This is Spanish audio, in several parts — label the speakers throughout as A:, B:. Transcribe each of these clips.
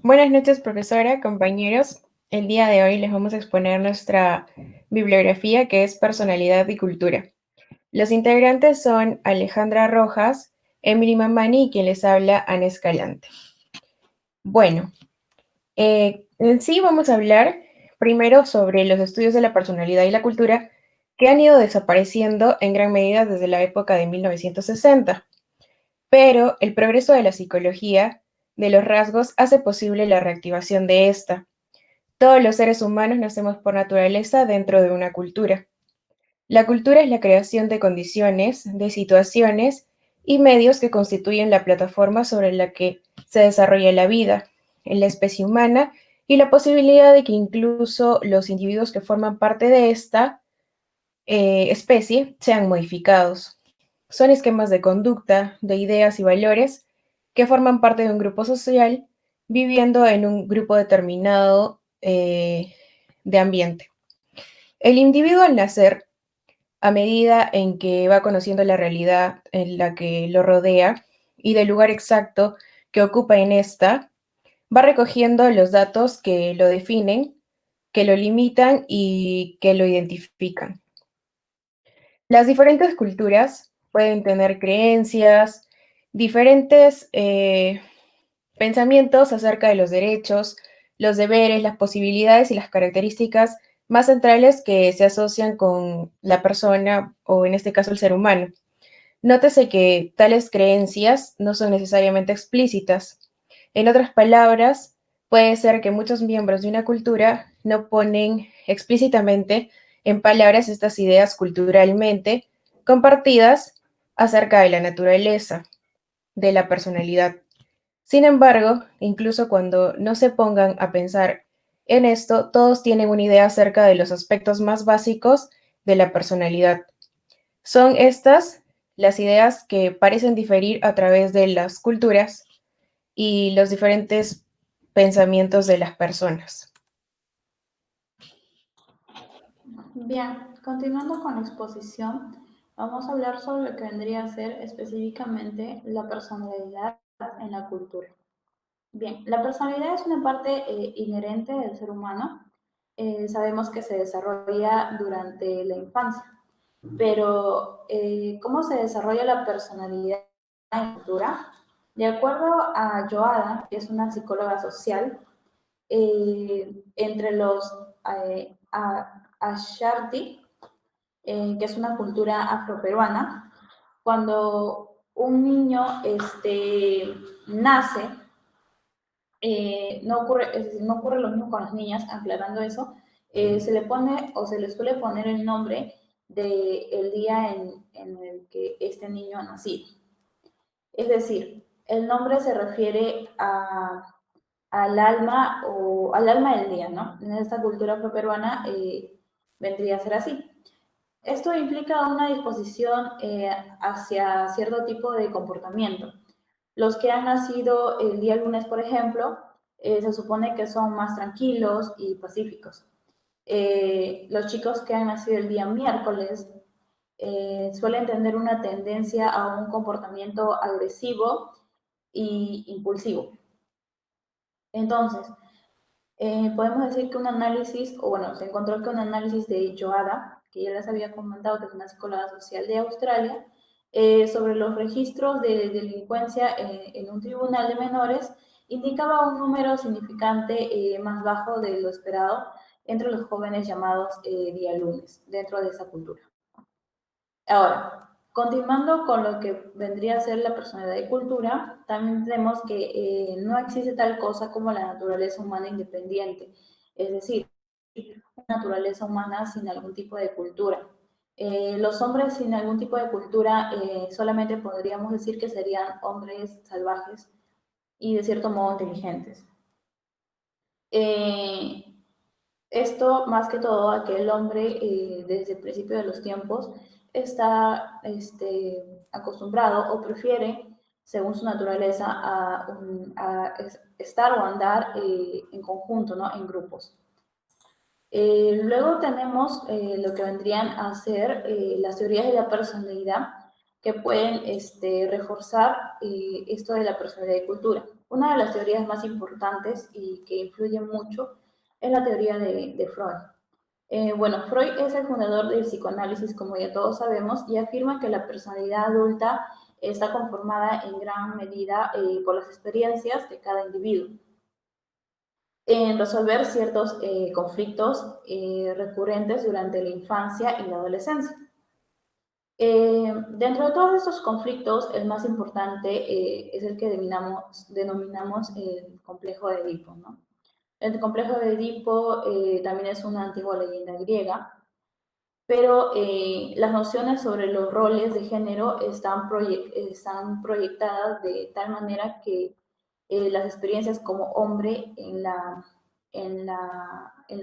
A: Buenas noches, profesora, compañeros. El día de hoy les vamos a exponer nuestra bibliografía que es Personalidad y Cultura. Los integrantes son Alejandra Rojas, Emily Mamani y quien les habla, Ana Escalante. Bueno, en sí vamos a hablar primero sobre los estudios de la personalidad y la cultura que han ido desapareciendo en gran medida desde la época de 1960, pero el progreso de la psicología de los rasgos hace posible la reactivación de esta. Todos los seres humanos nacemos por naturaleza dentro de una cultura. La cultura es la creación de condiciones, de situaciones y medios que constituyen la plataforma sobre la que se desarrolla la vida en la especie humana y la posibilidad de que incluso los individuos que forman parte de esta especie sean modificados. Son esquemas de conducta, de ideas y valores que forman parte de un grupo social viviendo en un grupo determinado de ambiente. El individuo al nacer, a medida en que va conociendo la realidad en la que lo rodea y del lugar exacto que ocupa en esta, va recogiendo los datos que lo definen, que lo limitan y que lo identifican. Las diferentes culturas pueden tener creencias, diferentes pensamientos acerca de los derechos, los deberes, las posibilidades y las características más centrales que se asocian con la persona o en este caso el ser humano. Nótese que tales creencias no son necesariamente explícitas. En otras palabras, puede ser que muchos miembros de una cultura no ponen explícitamente en palabras estas ideas culturalmente compartidas acerca de la naturaleza, de la personalidad. Sin embargo, incluso cuando no se pongan a pensar en esto, todos tienen una idea acerca de los aspectos más básicos de la personalidad. Son estas las ideas que parecen diferir a través de las culturas y los diferentes pensamientos de las personas.
B: Bien, continuando con la exposición, vamos a hablar sobre lo que vendría a ser específicamente la personalidad en la cultura. Bien, la personalidad es una parte inherente del ser humano. Sabemos que se desarrolla durante la infancia, pero ¿cómo se desarrolla la personalidad en la cultura? De acuerdo a Joada, que es una psicóloga social, entre los Ashanti, que es una cultura afroperuana, cuando un niño nace, no ocurre, es decir, no ocurre lo mismo con las niñas, aclarando eso, se le pone o se le suele poner el nombre del día en el que este niño ha nacido. Es decir, el nombre se refiere al alma o al alma del día, ¿no? En esta cultura afroperuana vendría a ser así. Esto implica una disposición hacia cierto tipo de comportamiento. Los que han nacido el día lunes, por ejemplo, se supone que son más tranquilos y pacíficos. Los chicos que han nacido el día miércoles suelen tener una tendencia a un comportamiento agresivo e impulsivo. Entonces, podemos decir que un análisis, o bueno, se encontró que un análisis de Joada, que ya les había comentado que es una psicóloga social de Australia, sobre los registros de delincuencia en un tribunal de menores, indicaba un número significante más bajo de lo esperado entre los jóvenes llamados día lunes dentro de esa cultura. Ahora, continuando con lo que vendría a ser la personalidad y cultura, también tenemos que no existe tal cosa como la naturaleza humana independiente, es decir, una naturaleza humana sin algún tipo de cultura. Los hombres sin algún tipo de cultura solamente podríamos decir que serían hombres salvajes y de cierto modo inteligentes. Eh, Esto más que todo a que el hombre desde el principio de los tiempos está acostumbrado o prefiere, según su naturaleza, a estar o andar en conjunto, ¿no? En grupos. Luego tenemos lo que vendrían a ser las teorías de la personalidad, que pueden reforzar esto de la personalidad y cultura. Una de las teorías más importantes y que influye mucho es la teoría de Freud. Bueno, Freud es el fundador del psicoanálisis, como ya todos sabemos, y afirma que la personalidad adulta está conformada en gran medida por las experiencias de cada individuo en resolver ciertos conflictos recurrentes durante la infancia y la adolescencia. Dentro de todos estos conflictos, el más importante es el que denominamos el complejo de Edipo, ¿no? El complejo de Edipo también es una antigua leyenda griega, pero las nociones sobre los roles de género están proyectadas de tal manera que las experiencias como hombre en la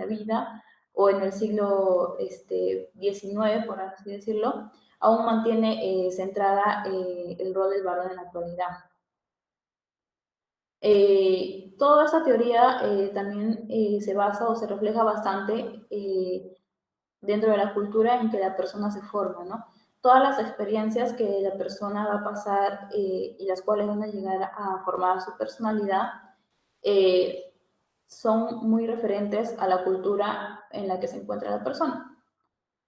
B: vida o en el siglo XIX, por así decirlo, aún mantiene centrada el rol del varón en la actualidad. Toda esta teoría también se basa o se refleja bastante dentro de la cultura en que la persona se forma, ¿no? Todas las experiencias que la persona va a pasar y las cuales van a llegar a formar su personalidad eh, son muy referentes a la cultura en la que se encuentra la persona.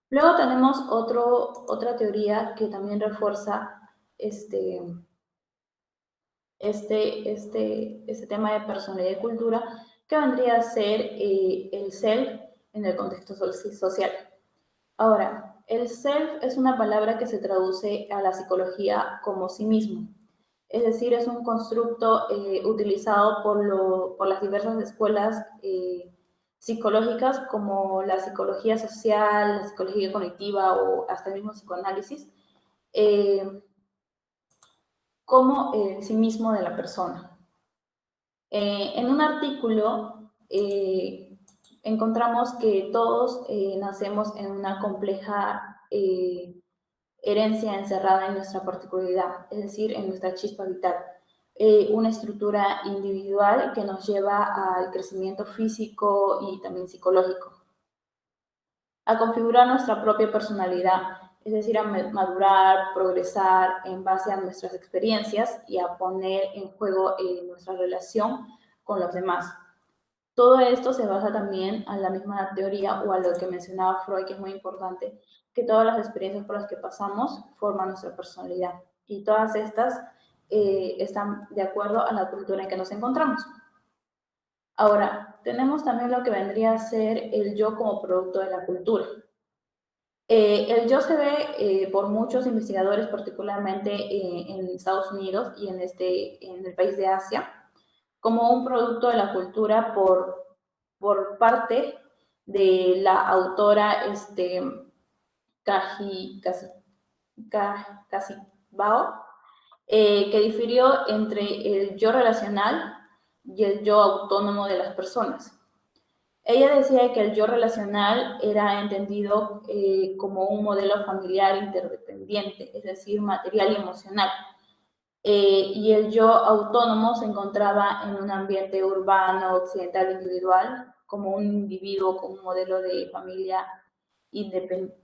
B: Luego tenemos otra teoría que también refuerza este, este tema de personalidad y cultura, que vendría a ser el self en el contexto social. Ahora, el self es una palabra que se traduce a la psicología como sí mismo. Es decir, es un constructo utilizado por las diversas escuelas psicológicas como la psicología social, la psicología cognitiva o hasta el mismo psicoanálisis, eh, como el sí mismo de la persona. En un artículo encontramos que todos nacemos en una compleja herencia encerrada en nuestra particularidad, es decir, en nuestra chispa vital. Una estructura individual que nos lleva al crecimiento físico y también psicológico, a configurar nuestra propia personalidad, es decir, a madurar, progresar en base a nuestras experiencias y a poner en juego nuestra relación con los demás. Todo esto se basa también en la misma teoría o a lo que mencionaba Freud, que es muy importante, que todas las experiencias por las que pasamos forman nuestra personalidad y todas estas están de acuerdo a la cultura en que nos encontramos. Ahora, tenemos también lo que vendría a ser el yo como producto de la cultura. El yo se ve por muchos investigadores, particularmente en Estados Unidos y en el país de Asia, como un producto de la cultura por parte de la autora Casibao, que difirió entre el yo relacional y el yo autónomo de las personas. Ella decía que el yo relacional era entendido como un modelo familiar interdependiente, es decir, material y emocional. Y el yo autónomo se encontraba en un ambiente urbano, occidental, individual, como un individuo con un modelo de familia independiente.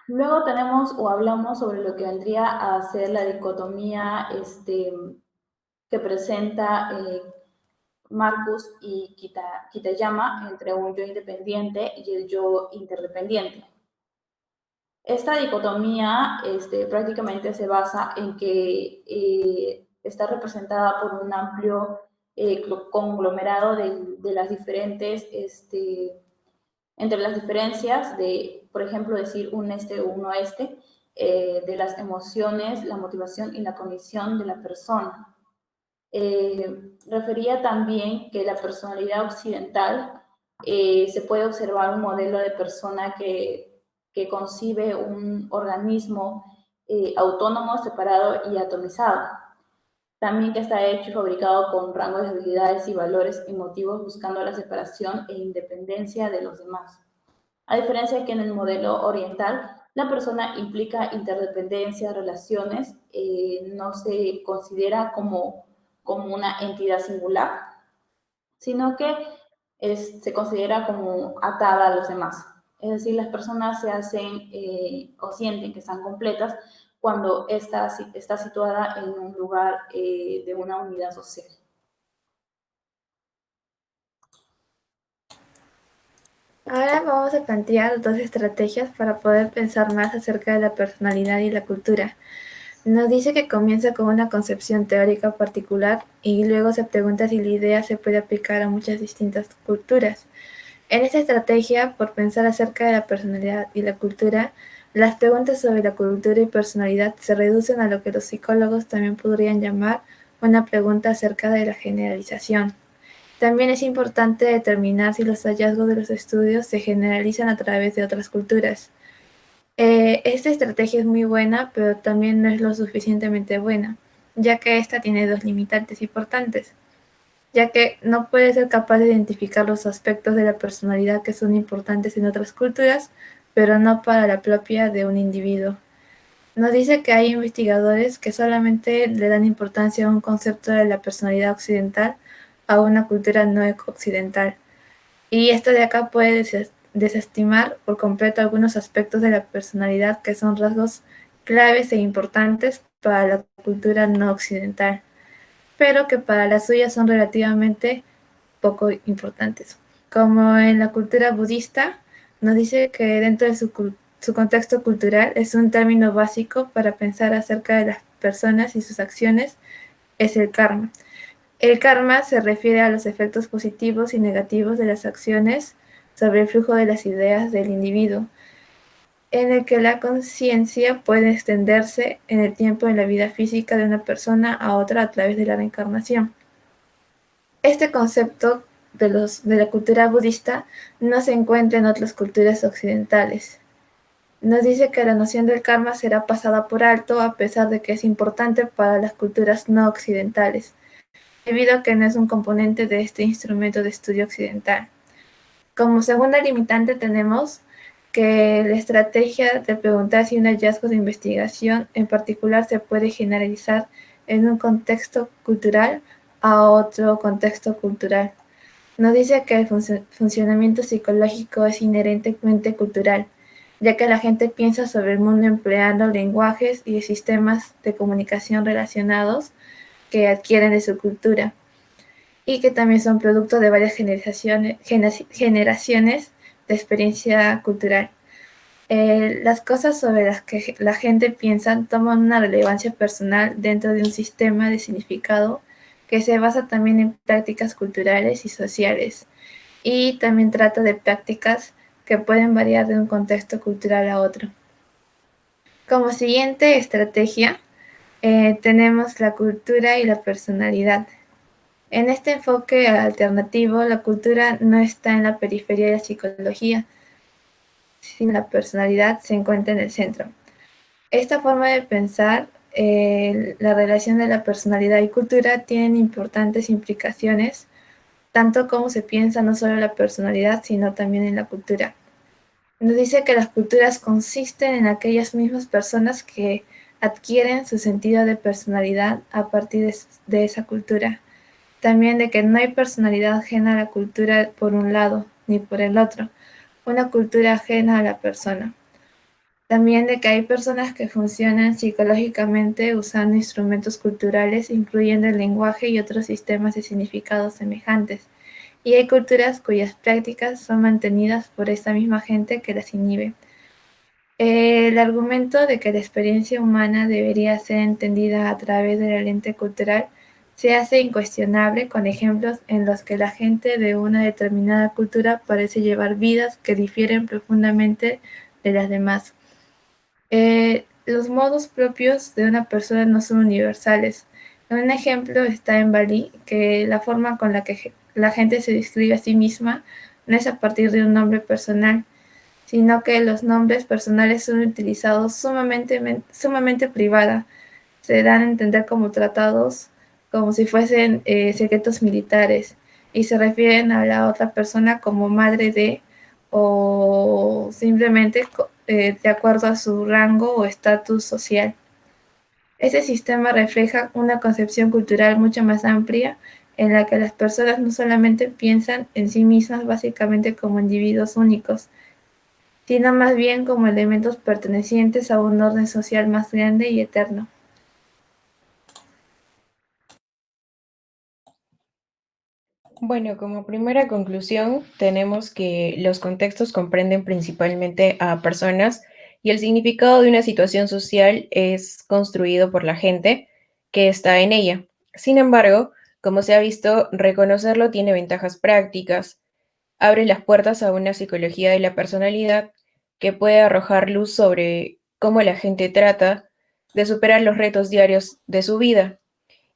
B: Luego tenemos o hablamos sobre lo que vendría a ser la dicotomía que presenta Marcus y Kitayama entre un yo independiente y el yo interdependiente. Esta dicotomía prácticamente se basa en que está representada por un amplio conglomerado de las diferentes, entre las diferencias de, por ejemplo, decir un este o un oeste, de las emociones, la motivación y la cognición de la persona. Refería también que la personalidad occidental se puede observar un modelo de persona que concibe un organismo autónomo, separado y atomizado. También que está hecho y fabricado con rangos de habilidades y valores emotivos buscando la separación e independencia de los demás. A diferencia que en el modelo oriental, la persona implica interdependencia, relaciones, no se considera como una entidad singular, sino que se considera como atada a los demás. Es decir, las personas se hacen o sienten que están completas cuando está situada en un lugar de una unidad social.
C: Ahora vamos a plantear dos estrategias para poder pensar más acerca de la personalidad y la cultura. Nos dice que comienza con una concepción teórica particular y luego se pregunta si la idea se puede aplicar a muchas distintas culturas. En esta estrategia, por pensar acerca de la personalidad y la cultura, las preguntas sobre la cultura y personalidad se reducen a lo que los psicólogos también podrían llamar una pregunta acerca de la generalización. También es importante determinar si los hallazgos de los estudios se generalizan a través de otras culturas. Esta estrategia es muy buena, pero también no es lo suficientemente buena, ya que esta tiene dos limitantes importantes, ya que no puede ser capaz de identificar los aspectos de la personalidad que son importantes en otras culturas, pero no para la propia de un individuo. Nos dice que hay investigadores que solamente le dan importancia a un concepto de la personalidad occidental a una cultura no occidental. Y esto de acá puede desestimar por completo algunos aspectos de la personalidad que son rasgos claves e importantes para la cultura no occidental, pero que para la suya son relativamente poco importantes. Como en la cultura budista, nos dice que dentro de su contexto cultural es un término básico para pensar acerca de las personas y sus acciones, es el karma. El karma se refiere a los efectos positivos y negativos de las acciones sobre el flujo de las ideas del individuo, en el que la conciencia puede extenderse en el tiempo en la vida física de una persona a otra a través de la reencarnación. Este concepto de la cultura budista no se encuentra en otras culturas occidentales. Nos dice que la noción del karma será pasada por alto a pesar de que es importante para las culturas no occidentales, debido a que no es un componente de este instrumento de estudio occidental. Como segunda limitante tenemos que la estrategia de preguntar si un hallazgo de investigación en particular se puede generalizar en un contexto cultural a otro contexto cultural. Nos dice que el funcionamiento psicológico es inherentemente cultural, ya que la gente piensa sobre el mundo empleando lenguajes y sistemas de comunicación relacionados que adquieren de su cultura y que también son producto de varias generaciones de experiencia cultural. Las cosas sobre las que la gente piensa toman una relevancia personal dentro de un sistema de significado que se basa también en prácticas culturales y sociales, y también trata de prácticas que pueden variar de un contexto cultural a otro. Como siguiente estrategia, tenemos la cultura y la personalidad. En este enfoque alternativo, la cultura no está en la periferia de la psicología, sino la personalidad se encuentra en el centro. Esta forma de pensar, la relación de la personalidad y cultura tienen importantes implicaciones, tanto como se piensa no solo en la personalidad, sino también en la cultura. Nos dice que las culturas consisten en aquellas mismas personas que adquieren su sentido de personalidad a partir de esa cultura. También de que no hay personalidad ajena a la cultura por un lado ni por el otro, una cultura ajena a la persona. También de que hay personas que funcionan psicológicamente usando instrumentos culturales, incluyendo el lenguaje y otros sistemas de significados semejantes. Y hay culturas cuyas prácticas son mantenidas por esta misma gente que las inhibe. El argumento de que la experiencia humana debería ser entendida a través de la lente cultural se hace incuestionable con ejemplos en los que la gente de una determinada cultura parece llevar vidas que difieren profundamente de las demás. Los modos propios de una persona no son universales. Un ejemplo está en Bali, que la forma con la que la gente se describe a sí misma no es a partir de un nombre personal, sino que los nombres personales son utilizados sumamente privada. Se dan a entender como tratados, como si fuesen secretos militares, y se refieren a la otra persona como madre de, o simplemente de acuerdo a su rango o estatus social. Este sistema refleja una concepción cultural mucho más amplia, en la que las personas no solamente piensan en sí mismas básicamente como individuos únicos, sino más bien como elementos pertenecientes a un orden social más grande y eterno.
A: Bueno, como primera conclusión, tenemos que los contextos comprenden principalmente a personas y el significado de una situación social es construido por la gente que está en ella. Sin embargo, como se ha visto, reconocerlo tiene ventajas prácticas, abre las puertas a una psicología de la personalidad que puede arrojar luz sobre cómo la gente trata de superar los retos diarios de su vida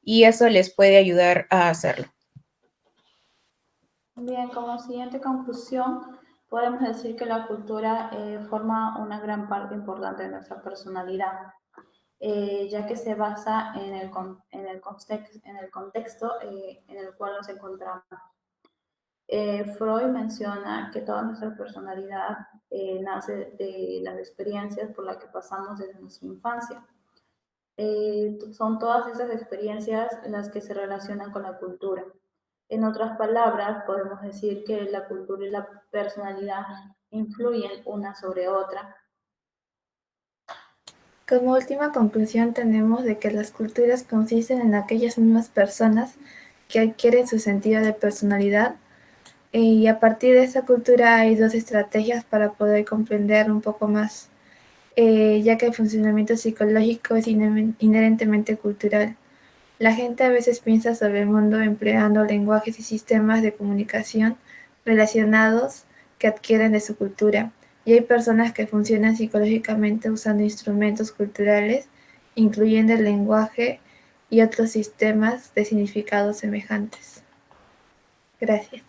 A: y eso les puede ayudar a hacerlo.
B: Bien, como siguiente conclusión, podemos decir que la cultura forma una gran parte importante de nuestra personalidad, ya que se basa en el contexto en el cual nos encontramos. Freud menciona que toda nuestra personalidad nace de las experiencias por las que pasamos desde nuestra infancia. Son todas esas experiencias las que se relacionan con la cultura. En otras palabras, podemos decir que la cultura y la personalidad influyen una sobre otra.
C: Como última conclusión tenemos de que las culturas consisten en aquellas mismas personas que adquieren su sentido de personalidad y a partir de esa cultura hay dos estrategias para poder comprender un poco más, ya que el funcionamiento psicológico es inherentemente cultural. La gente a veces piensa sobre el mundo empleando lenguajes y sistemas de comunicación relacionados que adquieren de su cultura, y hay personas que funcionan psicológicamente usando instrumentos culturales, incluyendo el lenguaje y otros sistemas de significados semejantes. Gracias.